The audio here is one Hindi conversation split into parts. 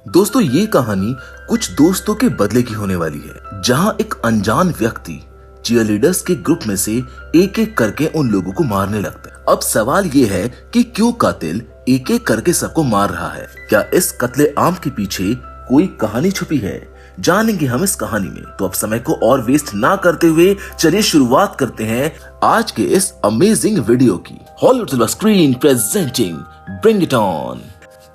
दोस्तों ये कहानी कुछ दोस्तों के बदले की होने वाली है, जहां एक अनजान व्यक्ति चीयरलीडर्स के ग्रुप में से एक एक करके उन लोगों को मारने लगता है। अब सवाल ये है कि क्यों कातिल एक एक करके सबको मार रहा है? क्या इस कत्ले आम के पीछे कोई कहानी छुपी है? जानेंगे हम इस कहानी में। तो अब समय को और वेस्ट ना करते हुए चलिए शुरुआत करते हैं आज के इस अमेजिंग वीडियो की। Hollywood silver screen presenting bring it on.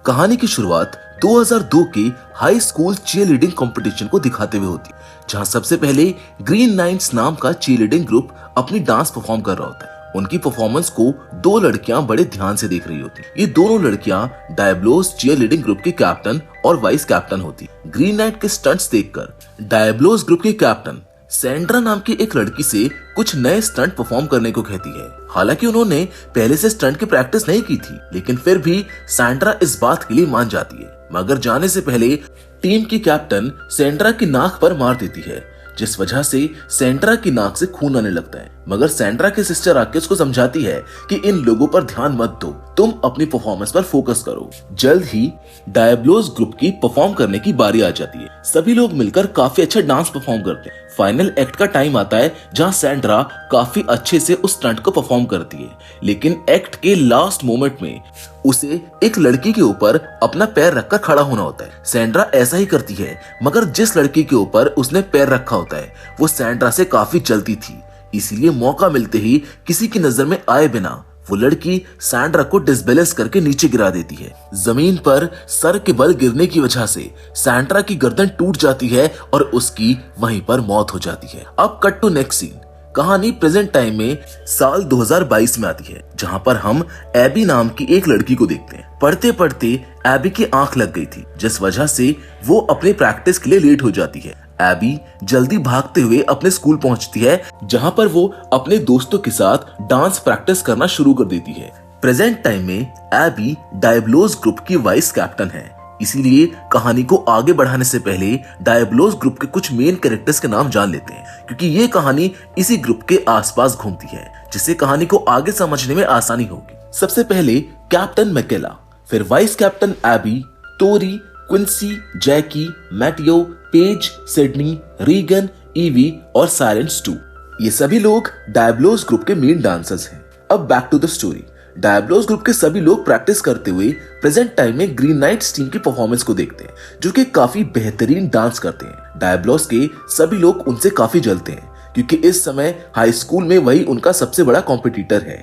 कहानी की शुरुआत 2002 के हाई स्कूल चीयरलीडिंग कंपटीशन को दिखाते हुए होती है, जहां सबसे पहले ग्रीन नाइट्स नाम का चीयरलीडिंग ग्रुप अपनी डांस परफॉर्म कर रहा होता है। उनकी परफॉर्मेंस को दो लड़कियां बड़े ध्यान से देख रही होती। ये दोनों लड़कियां डायब्लोस चीयरलीडिंग ग्रुप के कैप्टन और वाइस कैप्टन होती। ग्रीन नाइट के स्टंट्स देखकर डायब्लोस ग्रुप के कैप्टन सैंड्रा नाम की एक लड़की से कुछ नए स्टंट परफॉर्म करने को कहती है। हालांकि उन्होंने पहले से स्टंट की प्रैक्टिस नहीं की थी, लेकिन फिर भी सैंड्रा इस बात के लिए मान जाती है। मगर जाने से पहले टीम की कैप्टन सैंड्रा की नाक पर मार देती है, जिस वजह से सैंड्रा की नाक से खून आने लगता है। मगर सैंड्रा की सिस्टर आके उसको समझाती है कि इन लोगों पर ध्यान मत दो, तुम अपनी परफॉर्मेंस पर फोकस करो। जल्द ही डायब्लोस ग्रुप की परफॉर्म करने की बारी आ जाती है। सभी लोग मिलकर काफी अच्छा डांस परफॉर्म करते हैं। फाइनल एक्ट का टाइम आता है, जहां सैंड्रा काफी अच्छे से उस स्टंट को परफॉर्म करती है, लेकिन एक्ट के लास्ट मोमेंट में उसे एक लड़की के ऊपर अपना पैर रखकर खड़ा होना होता है। सैंड्रा ऐसा ही करती है, मगर जिस लड़की के ऊपर उसने पैर रखा होता है वो सैंड्रा से काफी जलती थी। इसीलिए मौका मिलते ही किसी की नजर में आए बिना वो लड़की सैंड्रा को डिसबैलेंस करके नीचे गिरा देती है। जमीन पर सर के बल गिरने की वजह से सैंड्रा की गर्दन टूट जाती है और उसकी वहीं पर मौत हो जाती है। अब कट टू नेक्स्ट सीन। कहानी प्रेजेंट टाइम में साल 2022 में आती है, जहां पर हम एबी नाम की एक लड़की को देखते हैं। पढ़ते पढ़ते एबी की आंख लग गई थी, जिस वजह से वो अपने प्रैक्टिस के लिए लेट हो जाती है। एबी जल्दी भागते हुए अपने स्कूल पहुंचती है, जहां पर वो अपने दोस्तों के साथ डांस प्रैक्टिस करना शुरू कर देती है। प्रेजेंट टाइम में एबी डायब्लोस ग्रुप की वाइस कैप्टन है, इसीलिए कहानी को आगे बढ़ाने से पहले डायब्लोस ग्रुप के कुछ मेन कैरेक्टर्स के नाम जान लेते हैं, क्योंकि ये कहानी इसी ग्रुप के आसपास घूमती है, जिससे कहानी को आगे समझने में आसानी होगी। सबसे पहले कैप्टन मैकेला, फिर vice captain Abby, Tori, Quincy, Jackie, Matteo, Paige, Sydney, Reagan, Evie और साइलेंस टू। ये सभी लोग डायब्लोस ग्रुप के मेन डांसर्स हैं। अब back to the story. Diablos group के सभी लोग प्रैक्टिस करते हुए प्रेजेंट टाइम में ग्रीन नाइट्स टीम की परफॉर्मेंस को देखते हैं, जो कि काफी बेहतरीन डांस करते हैं। डायब्लोस के सभी लोग उनसे काफी जलते हैं, क्योंकि इस समय हाई स्कूल में वही उनका सबसे बड़ा कॉम्पिटिटर है।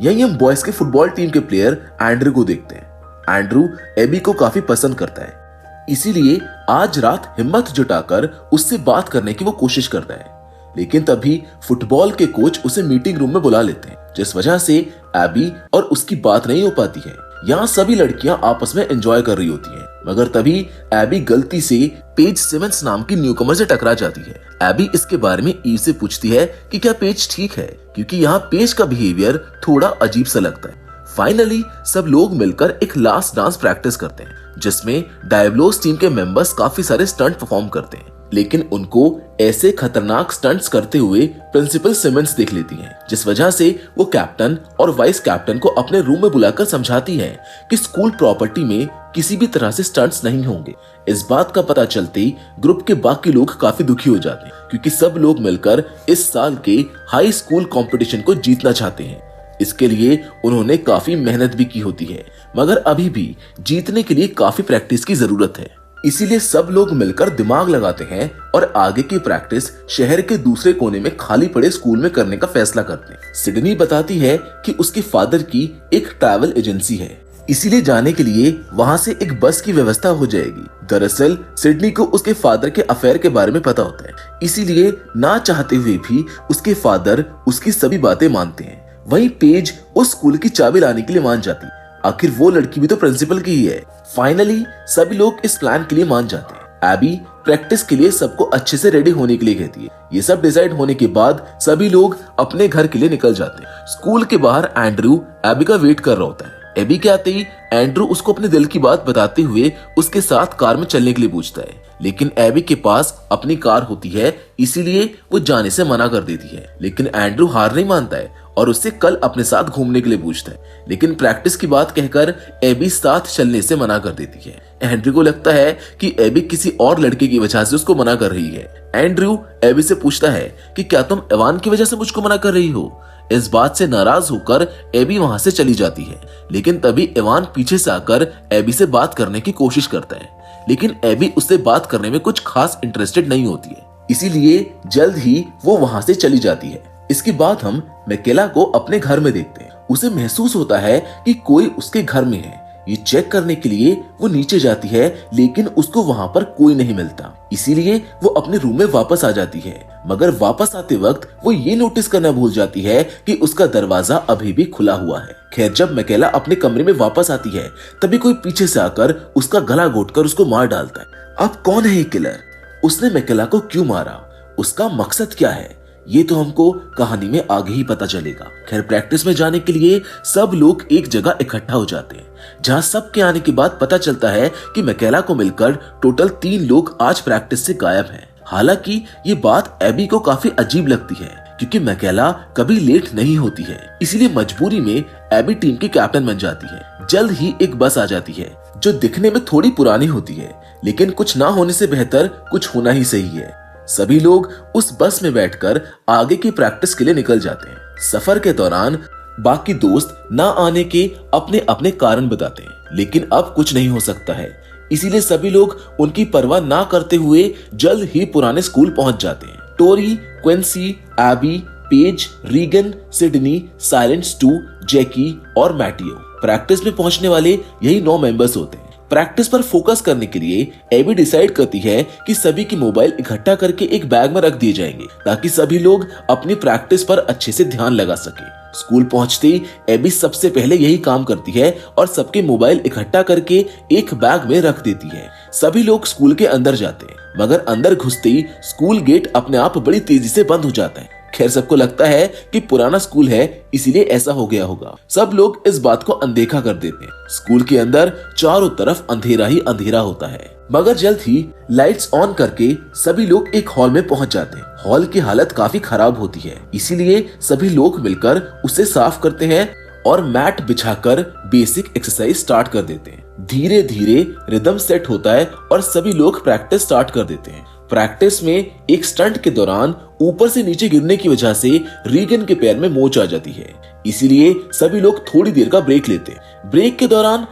यही हम बॉयज के फुटबॉल टीम के प्लेयर एंड्रू को देखते हैं। एंड्रू एबी को काफी पसंद करता है, इसीलिए आज रात हिम्मत जुटाकर उससे बात करने की वो कोशिश करता है। लेकिन तभी फुटबॉल के कोच उसे मीटिंग रूम में बुला लेते हैं, जिस वजह से एबी और उसकी बात नहीं हो पाती है। यहाँ सभी लड़कियां आपस में एंजॉय कर रही होती हैं, मगर तभी एबी गलती से पेज सिमंस नाम की न्यूकमर से टकरा जाती है। एबी इसके बारे में ईव से पूछती है कि क्या पेज ठीक है, क्योंकि यहाँ पेज का बिहेवियर थोड़ा अजीब सा लगता है। फाइनली सब लोग मिलकर एक लास्ट डांस प्रैक्टिस करते हैं, जिसमें डायब्लोस टीम के मेंबर्स काफी सारे स्टंट परफॉर्म करते हैं, लेकिन उनको ऐसे खतरनाक स्टंट्स करते हुए प्रिंसिपल सिमंस देख लेती हैं, जिस वजह से वो कैप्टन और वाइस कैप्टन को अपने रूम में बुलाकर समझाती है कि स्कूल प्रॉपर्टी में किसी भी तरह से स्टंट्स नहीं होंगे। इस बात का पता चलते ही ग्रुप के बाकी लोग काफी दुखी हो जाते हैं, क्योंकि सब लोग मिलकर इस साल के हाई स्कूल कंपटीशन को जीतना चाहते हैं। इसके लिए उन्होंने काफी मेहनत भी की होती है, मगर अभी भी जीतने के लिए काफी प्रैक्टिस की जरूरत है। इसीलिए सब लोग मिलकर दिमाग लगाते हैं और आगे की प्रैक्टिस शहर के दूसरे कोने में खाली पड़े स्कूल में करने का फैसला करते हैं। सिडनी बताती है कि उसके फादर की एक ट्रैवल एजेंसी है, इसीलिए जाने के लिए वहां से एक बस की व्यवस्था हो जाएगी। दरअसल सिडनी को उसके फादर के अफेयर के बारे में पता होता है, इसीलिए ना चाहते हुए भी उसके फादर उसकी सभी बातें मानते हैं। वहीं पेज उस स्कूल की चाबी लाने के लिए मान जाती है, आखिर वो लड़की भी तो प्रिंसिपल की ही है। फाइनली सभी लोग इस प्लान के लिए मान जाते हैं। एबी प्रैक्टिस के लिए सबको अच्छे से रेडी होने के लिए कहती है। ये सब डिसाइड होने के बाद सभी लोग अपने घर के लिए निकल जाते हैं। स्कूल के बाहर एंड्रू एबी का वेट कर रहा होता है। एबी के आते ही एंड्रू उसको अपने दिल की बात बताते हुए उसके साथ कार में चलने के लिए पूछता है, लेकिन एबी के पास अपनी कार होती है, इसीलिए वो जाने से मना कर देती है। लेकिन एंड्रू हार नहीं मानता है और उससे कल अपने साथ घूमने के लिए पूछता है, लेकिन प्रैक्टिस की बात कहकर एबी साथ चलने से मना कर देती है। एंड्रू को लगता है कि एबी किसी और लड़के की वजह से उसको मना कर रही है। एंड्रू एबी से पूछता है कि क्या तुम इवान की वजह से मुझको मना कर रही हो। इस बात से नाराज होकर एबी वहां से चली जाती है, लेकिन तभी इवान पीछे से आकर एबी से बात करने की कोशिश करता है, लेकिन एबी उससे बात करने में कुछ खास इंटरेस्टेड नहीं होती है, इसीलिए जल्द ही वो वहां से चली जाती है। इसके बाद हम मैकेला को अपने घर में देखते हैं। उसे महसूस होता है कि कोई उसके घर में है। ये चेक करने के लिए वो नीचे जाती है, लेकिन उसको वहां पर कोई नहीं मिलता, इसीलिए वो अपने रूम में वापस आ जाती है। मगर वापस आते वक्त वो ये नोटिस करना भूल जाती है कि उसका दरवाजा अभी भी खुला हुआ है। खैर, जब मैकेला अपने कमरे में वापस आती है, तभी कोई पीछे से आकर उसका गला घोटकर उसको मार डालता है। अब कौन है ये किलर? उसने मैकेला को क्यों मारा? उसका मकसद क्या है? ये तो हमको कहानी में आगे ही पता चलेगा। खैर, प्रैक्टिस में जाने के लिए सब लोग एक जगह इकट्ठा हो जाते हैं, जहां सबके आने के बाद पता चलता है कि मैकेला को मिलकर टोटल 3 लोग आज प्रैक्टिस से गायब हैं। हालांकि ये बात एबी को काफी अजीब लगती है, क्योंकि मैकेला कभी लेट नहीं होती है, इसीलिए मजबूरी में एबी टीम की कैप्टन बन जाती है। जल्द ही एक बस आ जाती है, जो दिखने में थोड़ी पुरानी होती है, लेकिन कुछ ना होने से बेहतर कुछ होना ही सही है। सभी लोग उस बस में बैठकर आगे की प्रैक्टिस के लिए निकल जाते हैं। सफर के दौरान बाकी दोस्त ना आने के अपने अपने कारण बताते हैं, लेकिन अब कुछ नहीं हो सकता है, इसीलिए सभी लोग उनकी परवाह ना करते हुए जल्द ही पुराने स्कूल पहुंच जाते हैं। Tori, Quincy, Abby, Paige, Reagan, Sydney, Silence 2, Jackie और मैटियो। प्रैक्टिस में पहुंचने वाले यही 9 मेंबर्स होते हैं। प्रैक्टिस पर फोकस करने के लिए एबी डिसाइड करती है कि सभी की मोबाइल इकट्ठा करके एक बैग में रख दिए जाएंगे, ताकि सभी लोग अपनी प्रैक्टिस पर अच्छे से ध्यान लगा सके। स्कूल पहुंचते ही एबी सबसे पहले यही काम करती है और सबके मोबाइल इकट्ठा करके एक बैग में रख देती है। सभी लोग स्कूल के अंदर जाते हैं, मगर अंदर घुसते ही स्कूल गेट अपने आप बड़ी तेजी से बंद हो जाता है। खैर, सबको लगता है कि पुराना स्कूल है, इसीलिए ऐसा हो गया होगा। सब लोग इस बात को अनदेखा कर देते हैं। स्कूल के अंदर चारों तरफ अंधेरा ही अंधेरा होता है, मगर जल्द ही लाइट्स ऑन करके सभी लोग एक हॉल में पहुंच जाते हैं। हॉल की हालत काफी खराब होती है, इसीलिए सभी लोग मिलकर उसे साफ करते हैं और मैट बिछाकर बेसिक एक्सरसाइज स्टार्ट कर देते हैं। धीरे धीरे रिदम सेट होता है और सभी लोग प्रैक्टिस स्टार्ट कर देते हैं। प्रैक्टिस में एक स्टंट के दौरान ऊपर से नीचे गिरने की वजह से रीगन के पैर में मोच आ जाती है, इसीलिए सभी लोग थोड़ी देर का ब्रेक लेते हैं। ब्रेक के दौरान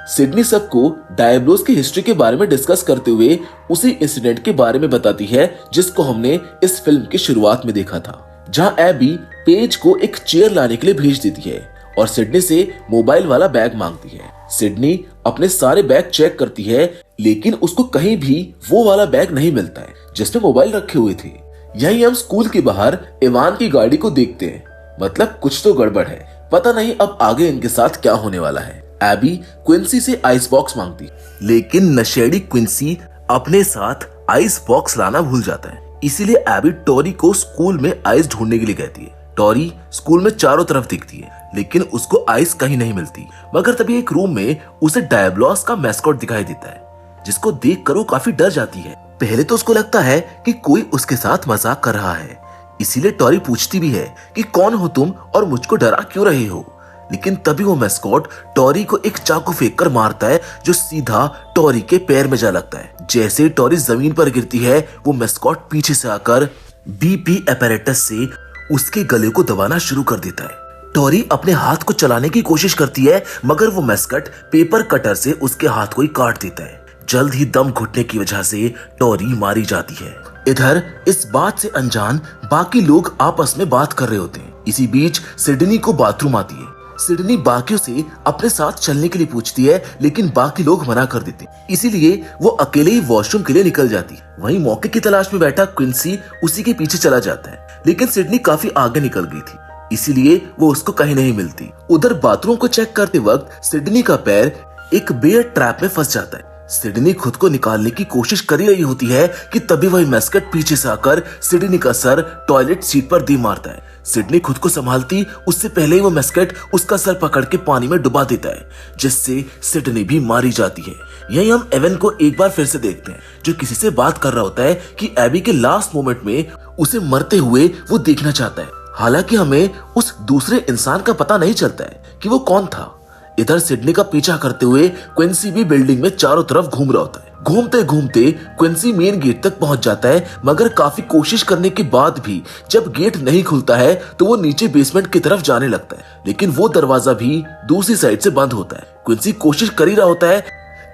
सिडनी सबको डायब्लोस की हिस्ट्री के बारे में डिस्कस करते हुए उसी इंसिडेंट के बारे में बताती है जिसको हमने इस फिल्म की शुरुआत में देखा था, जहां एबी पेज को एक चेयर लाने के लिए भेज देती है और सिडनी से मोबाइल वाला बैग मांगती है। सिडनी अपने सारे बैग चेक करती है, लेकिन उसको कहीं भी वो वाला बैग नहीं मिलता है जिसमें मोबाइल रखे हुए थे। यही हम स्कूल के बाहर इवान की गाड़ी को देखते हैं, मतलब कुछ तो गड़बड़ है। पता नहीं अब आगे इनके साथ क्या होने वाला है। एबी क्विंसी से आइस बॉक्स मांगती, लेकिन नशेड़ी क्विंसी अपने साथ आइस बॉक्स लाना भूल जाता है, इसीलिए एबी टोरी को स्कूल में आइस ढूंढने के लिए कहती है। टोरी स्कूल में चारों तरफ दिखती है, लेकिन उसको आइस कहीं नहीं मिलती। मगर तभी एक रूम में उसे डायब्लोस का मैस्कॉट दिखाई देता है, जिसको देखकर वो काफी डर जाती है। पहले तो उसको लगता है कि कोई उसके साथ मजाक कर रहा है, इसीलिए टोरी पूछती भी है कि कौन हो तुम और मुझको डरा क्यों रहे हो। लेकिन तभी वो मैस्कॉट टोरी को एक चाकू फेंक कर मारता है, जो सीधा टोरी के पैर में जा लगता है। जैसे टोरी जमीन पर गिरती है, वो मैस्कॉट पीछे से आकर बीपी एपैरेटस से उसके गले को दबाना शुरू कर देता है। टोरी अपने हाथ को चलाने की कोशिश करती है, मगर वो मैस्कट पेपर कटर से उसके हाथ को ही काट देता है। जल्द ही दम घुटने की वजह से टोरी मारी जाती है। इधर इस बात से अनजान बाकी लोग आपस में बात कर रहे होते हैं। इसी बीच सिडनी को बाथरूम आती है। सिडनी बाकियों से अपने साथ चलने के लिए पूछती है, लेकिन बाकी लोग मना कर देते, इसीलिए वो अकेले ही वॉशरूम के लिए निकल जाती है। वहीं मौके की तलाश में बैठा क्विंसी उसी के पीछे चला जाता है, लेकिन सिडनी काफी आगे निकल गई थी, इसीलिए वो उसको कहीं नहीं मिलती। उधर बाथरूम को चेक करते वक्त सिडनी का पैर एक बेयर ट्रैप में फंस जाता है। सिडनी खुद को निकालने की कोशिश कर ही रही होती है कि तभी वही मैस्कट पीछे से आकर सिडनी का सर टॉयलेट सीट पर दे मारता है। सिडनी खुद को संभालती उससे पहले ही वो मैस्कट उसका सर पकड़ के पानी में डुबा देता है, जिससे सिडनी भी मारी जाती है। यही हम एवन को एक बार फिर से देखते हैं, जो किसी से बात कर रहा होता है कि एबी के लास्ट मोमेंट में उसे मरते हुए वो देखना चाहता है। हालांकि हमें उस दूसरे इंसान का पता नहीं चलता है कि वो कौन था। इधर सिडनी का पीछा करते हुए क्विंसी भी बिल्डिंग में चारों तरफ घूम रहा होता है। घूमते घूमते क्विंसी मेन गेट तक पहुंच जाता है, मगर काफी कोशिश करने के बाद भी जब गेट नहीं खुलता है तो वो नीचे बेसमेंट की तरफ जाने लगता है, लेकिन वो दरवाजा भी दूसरी साइड से बंद होता है। क्विंसी कोशिश कर ही रहा होता है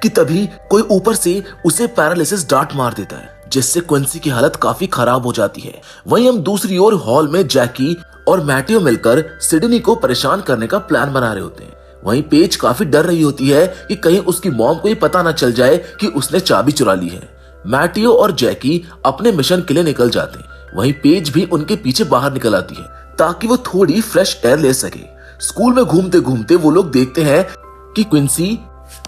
कि तभी कोई ऊपर से उसे पैरालिसिस डांट मार देता है, जिससे क्विंसी की हालत काफी खराब हो जाती है। वहीं हम दूसरी ओर हॉल में जैकी और मैटियो मिलकर सिडनी को परेशान करने का प्लान बना रहे होते हैं। वहीं पेज काफी डर रही होती है कि कहीं उसकी मॉम को ये पता न चल जाए कि उसने चाबी चुरा ली है। मैटियो और जैकी अपने मिशन के लिए निकल जाते हैं। वहीं पेज भी उनके पीछे बाहर निकल आती है ताकि वो थोड़ी फ्रेश एयर ले सके। स्कूल में घूमते घूमते वो लोग देखते हैं कि क्विंसी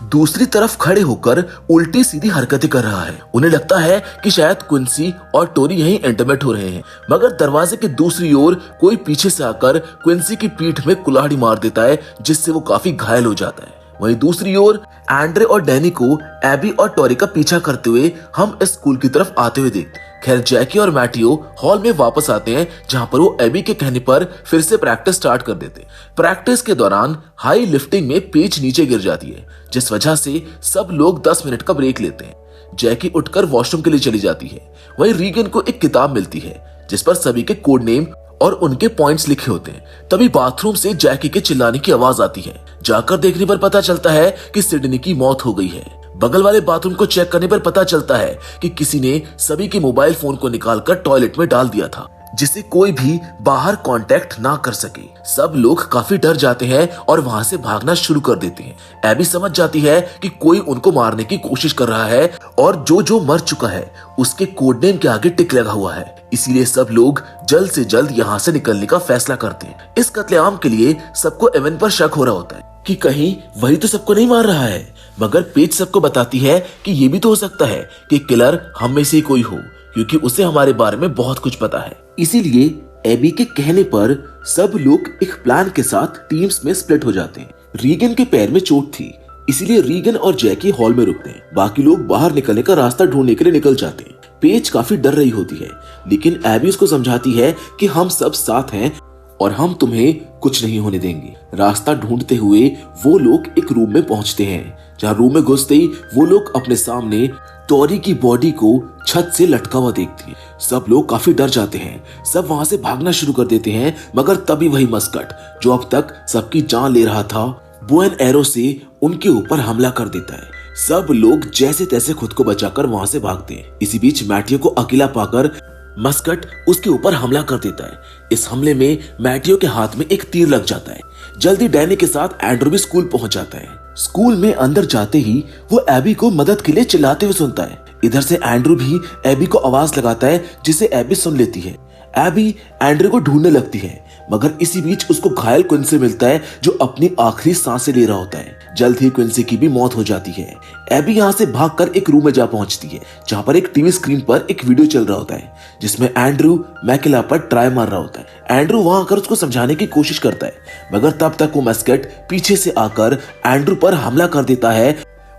दूसरी तरफ खड़े होकर उल्टी सीधी हरकतें कर रहा है। उन्हें लगता है कि शायद क्विंसी और टोरी यहीं इंटीमेट हो रहे हैं, मगर दरवाजे के दूसरी ओर कोई पीछे से आकर क्विंसी की पीठ में कुल्हाड़ी मार देता है, जिससे वो काफी घायल हो जाता है। वहीं दूसरी ओर एंड्रे और डैनी को एबी और टोरी का पीछा करते हुए हम इस स्कूल की तरफ आते हुए देखते हैं। खैर जैकी और मैटियो हॉल में वापस आते हैं, जहां पर वो एबी के कहने पर फिर से प्रैक्टिस स्टार्ट कर देते हैं। प्रैक्टिस के दौरान हाई लिफ्टिंग में पेज नीचे गिर जाती है, जिस वजह से सब लोग 10 मिनट का ब्रेक लेते हैं। जैकी उठकर वॉशरूम के लिए चली जाती है। वहीं रीगन को एक किताब मिलती है जिस पर सभी के कोड नेम और उनके पॉइंट्स लिखे होते हैं। तभी बाथरूम से जैकी के चिल्लाने की आवाज आती है। जाकर देखने पर पता चलता है कि सिडनी की मौत हो गई है। बगल वाले बाथरूम को चेक करने पर पता चलता है कि किसी ने सभी के मोबाइल फोन को निकालकर टॉयलेट में डाल दिया था, जिसे कोई भी बाहर कांटेक्ट ना कर सके। सब लोग काफी डर जाते हैं और वहां से भागना शुरू कर देते हैं। एबी समझ जाती है कि कोई उनको मारने की कोशिश कर रहा है और जो मर चुका है उसके कोड नेम के आगे टिक लगा हुआ है, इसीलिए सब लोग जल्द से जल्द यहाँ से निकलने का फैसला करते हैं। इस कत्लेआम के लिए सबको एवन पर शक हो रहा होता है कि कहीं वही तो सबको नहीं मार रहा है, मगर पेज सबको बताती है कि ये भी तो हो सकता है कि किलर हम में से ही कोई हो, क्योंकि उसे हमारे बारे में बहुत कुछ पता है। इसीलिए एबी के कहने पर सब लोग एक प्लान के साथ टीम्स में स्प्लिट हो जाते हैं। रीगन के पैर में चोट थी, इसीलिए रीगन और जैकी हॉल में रुकते हैं। बाकी लोग बाहर निकलने का रास्ता ढूंढने के लिए निकल जाते हैं। पेज काफी डर रही होती है, लेकिन एबी उसको समझाती है कि हम सब साथ हैं और हम तुम्हें कुछ नहीं होने देंगे। रास्ता ढूंढते हुए वो लोग एक रूम में पहुंचते हैं, जहां रूम में घुसते ही वो लोग अपने सामने टोरी की बॉडी को छत से लटका हुआ देखते हैं। सब लोग काफी डर जाते हैं, सब वहां से भागना शुरू कर देते हैं, मगर तभी वही मस्कट जो अब तक सबकी जान ले रहा था, बो एंड एरो से उनके ऊपर हमला कर देता है। सब लोग जैसे तैसे खुद को बचाकर वहां से भागते हैं। इसी बीच मैटियो को अकेला पाकर मस्कट उसके ऊपर हमला कर देता है। इस हमले में मैटियो के हाथ में एक तीर लग जाता है। जल्दी डैनी के साथ एंड्रू भी स्कूल पहुंच जाता है। स्कूल में अंदर जाते ही वो एबी को मदद के लिए चिल्लाते हुए सुनता है। इधर से एंड्रू भी एबी को आवाज लगाता है, जिसे एबी सुन लेती है। एबी एंड्रू को ढूंढने लगती है, मगर इसी बीच उसको घायल क्विंसी मिलता है, जो अपनी आखिरी सांसें ले रहा होता है। जल्द ही क्विंसी की भी मौत हो जाती है। एबी यहाँ से भागकर एक रूम में जा पहुंचती है, जहाँ पर एक टीवी स्क्रीन पर एक वीडियो चल रहा होता है, जिसमें एंड्रू मैकेला पर ट्राई मार रहा होता है। एंड्रू वहां आकर उसको समझाने की कोशिश करता है, मगर तब तक वो मस्कट पीछे से आकर एंड्रू पर हमला कर देता है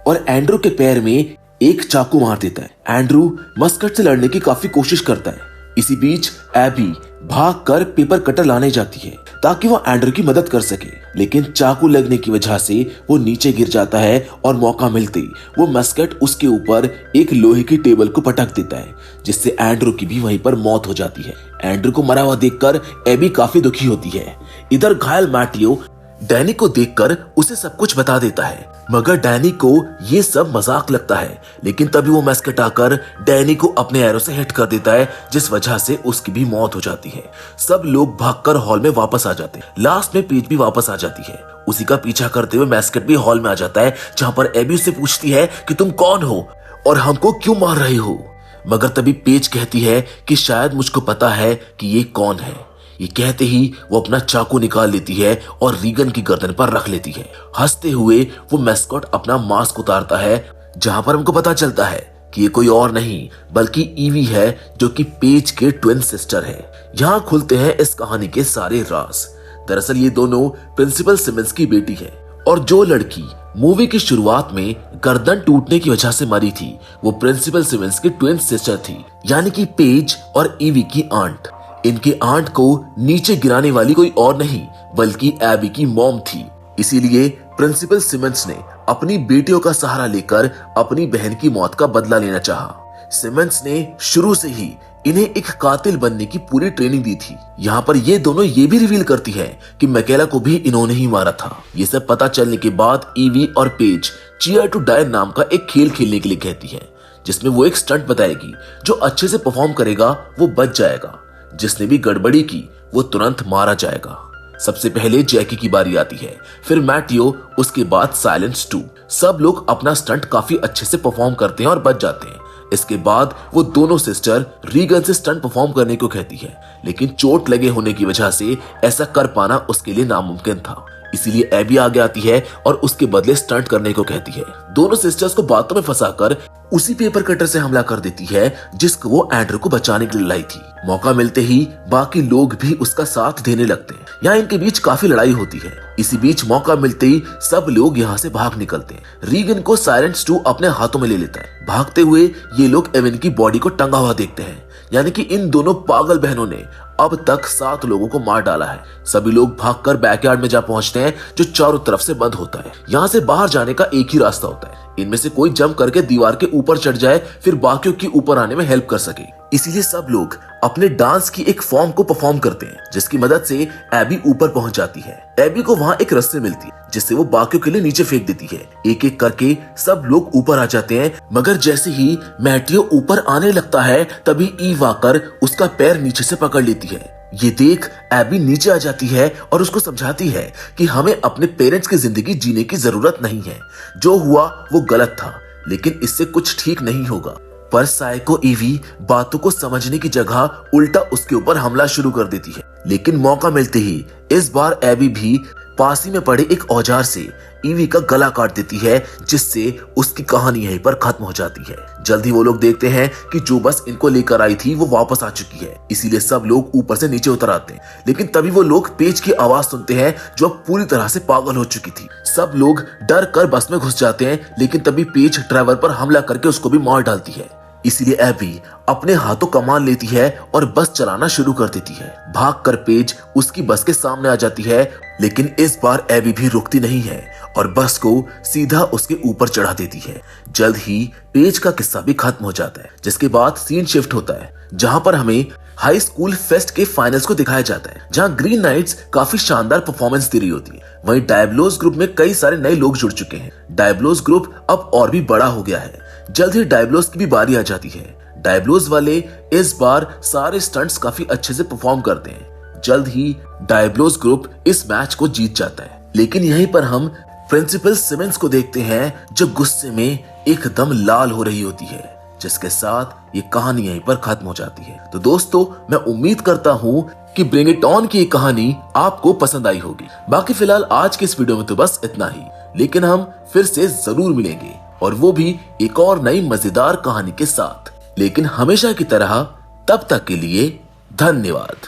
और एंड्रू के पैर में एक चाकू मार देता है। एंड्रू मस्कट से लड़ने की काफी कोशिश करता है। इसी बीच एबी भागकर पेपर कटर लाने जाती है ताकि वो एंड्रू की मदद कर सके, लेकिन चाकू लगने की वजह से वो नीचे गिर जाता है और मौका मिलते ही वो मस्कट उसके ऊपर एक लोहे की टेबल को पटक देता है, जिससे एंड्रू की भी वहीं पर मौत हो जाती है। एंड्रू को मरा हुआ देखकर एबी काफी दुखी होती है। इधर घायल मैटियो डैनी को देखकर उसे सब कुछ बता देता है, मगर डैनी को ये सब मजाक लगता है। लेकिन तभी वो मस्कट आकर डैनी को अपने एरो से हिट कर देता है, जिस वजह से उसकी भी मौत हो जाती है। सब लोग भागकर हॉल में वापस आ जाते हैं। लास्ट में पेज भी वापस आ जाती है। उसी का पीछा करते हुए मस्कट भी हॉल में आ जाता है, जहाँ पर एबी उससे पूछती है कि तुम कौन हो और हमको क्यों मार रहे हो। मगर तभी पेज कहती है कि शायद मुझको पता है कि ये कौन है। ये कहते ही वो अपना चाकू निकाल लेती है और रीगन की गर्दन पर रख लेती है। हंसते हुए वो मैस्कॉट अपना मास्क उतारता है, जहां पर हमको पता चलता है कि ये कोई और नहीं बल्कि ईवी है जो कि पेज के ट्विन सिस्टर है। यहाँ खुलते हैं इस कहानी के सारे राज। दरअसल ये दोनों प्रिंसिपल सिमंस की बेटी है और जो लड़की मूवी की शुरुआत में गर्दन टूटने की वजह से मरी थी वो प्रिंसिपल सिमंस की ट्विन सिस्टर थी, यानी कि पेज और ईवी की आंट। इनके आंट को नीचे गिराने वाली कोई और नहीं बल्कि एबी की मॉम थी। इसीलिए प्रिंसिपल सिमंस ने अपनी बेटियों का सहारा लेकर अपनी बहन की मौत का बदला लेना चाहा। सिमंस ने शुरू से ही इन्हें एक कातिल बनने की पूरी ट्रेनिंग दी थी। यहाँ पर ये दोनों ये भी रिवील करती है कि मैकेला को भी इन्होंने ही मारा था। ये सब पता चलने के बाद ईवी और पेज चीयर टू डाई नाम का एक खेल खेलने के लिए कहती है, जिसमें वो एक स्टंट बताएगी। जो अच्छे से परफॉर्म करेगा वो बच जाएगा, जिसने भी गड़बड़ी की वो तुरंत मारा जाएगा। सबसे पहले जैकी की बारी आती है, फिर मैटियो, उसके बाद साइलेंस 2। सब लोग अपना स्टंट काफी अच्छे से परफॉर्म करते हैं और बच जाते हैं। इसके बाद वो दोनों सिस्टर रीगन से स्टंट परफॉर्म करने को कहती है, लेकिन चोट लगे होने की वजह से ऐसा कर पाना उसके लिए नामुमकिन था। इसीलिए एबी आगे आती है और उसके बदले स्टंट करने को कहती है। दोनों सिस्टर्स को बातों में फंसाकर उसी पेपर कटर से हमला कर देती है जिसको वो एंड्रू को बचाने के लिए लाई थी। मौका मिलते ही बाकी लोग भी उसका साथ देने लगते हैं। यहाँ इनके बीच काफी लड़ाई होती है। इसी बीच मौका मिलते ही सब लोग यहाँ से भाग निकलते हैं। रीगन को साइलेंस 2 अपने हाथों में ले लेता है। भागते हुए ये लोग एवन की बॉडी को टंगा हुआ देखते हैं, यानी कि इन दोनों पागल बहनों ने अब तक 7 लोगों को मार डाला है। सभी लोग भागकर बैकयार्ड में जा पहुंचते हैं जो चारों तरफ से बंद होता है। यहाँ से बाहर जाने का एक ही रास्ता होता है, इनमें से कोई जंप करके दीवार के ऊपर चढ़ जाए फिर बाकियों की ऊपर आने में हेल्प कर सके। इसीलिए सब लोग अपने डांस की एक फॉर्म को परफॉर्म करते हैं जिसकी मदद से एबी ऊपर पहुंच जाती है। एबी को वहाँ एक रस्सी मिलती है जिससे वो बाकियों के लिए नीचे फेंक देती है। एक एक करके सब लोग ऊपर आ जाते हैं, मगर जैसे ही मैटियो ऊपर आने लगता है तभी ईव आकर उसका पैर नीचे से पकड़ लेती है। ये देख एबी नीचे आ जाती है और उसको समझाती है कि हमें अपने पेरेंट्स की जिंदगी जीने की जरूरत नहीं है। जो हुआ वो गलत था, लेकिन इससे कुछ ठीक नहीं होगा। पर साइको ईवी बातों को समझने की जगह उल्टा उसके ऊपर हमला शुरू कर देती है। लेकिन मौका मिलते ही इस बार एबी भी पास ही में पड़े एक औजार से ईवी का गला काट देती है, जिससे उसकी कहानी यहीं पर खत्म हो जाती है। जल्द ही वो लोग देखते हैं कि जो बस इनको लेकर आई थी वो वापस आ चुकी है। इसीलिए सब लोग ऊपर से नीचे उतर आते हैं, लेकिन तभी वो लोग पेज की आवाज सुनते हैं जो अब पूरी तरह से पागल हो चुकी थी। सब लोग डर कर बस में घुस जाते हैं, लेकिन तभी पेज ड्राइवर पर हमला करके उसको भी मार डालती है। इसीलिए एबी अपने हाथों कमान लेती है और बस चलाना शुरू कर देती है। भागकर पेज उसकी बस के सामने आ जाती है, लेकिन इस बार एबी भी रुकती नहीं है और बस को सीधा उसके ऊपर चढ़ा देती है। जल्द ही पेज का किस्सा भी खत्म हो जाता है, जिसके बाद सीन शिफ्ट होता है जहां पर हमें हाई स्कूल फेस्ट के फाइनल्स को दिखाया जाता है, जहां ग्रीन नाइट्स काफी शानदार परफॉर्मेंस दे रही होती है। वहीं डायबलोस ग्रुप में कई सारे नए लोग जुड़ चुके हैं। डायबलोस ग्रुप अब और भी बड़ा हो गया है। जल्द ही डायबलोस की भी बारी आ जाती है। डायबलोस वाले इस बार सारे स्टंट्स काफी अच्छे से परफॉर्म करते हैं। जल्द ही डायबलोस ग्रुप इस मैच को जीत जाता है। लेकिन यहीं पर हम प्रिंसिपल सिमंस को देखते हैं जो गुस्से में एकदम लाल हो रही होती है, जिसके साथ ये कहानी यहीं पर खत्म हो जाती है। तो दोस्तों, मैं उम्मीद करता हूँ कि ब्रिंग इट ऑन की कहानी आपको पसंद आई होगी। बाकी फिलहाल आज के इस वीडियो में तो बस इतना ही, लेकिन हम फिर से जरूर मिलेंगे और वो भी एक और नई मजेदार कहानी के साथ। लेकिन हमेशा की तरह तब तक के लिए धन्यवाद।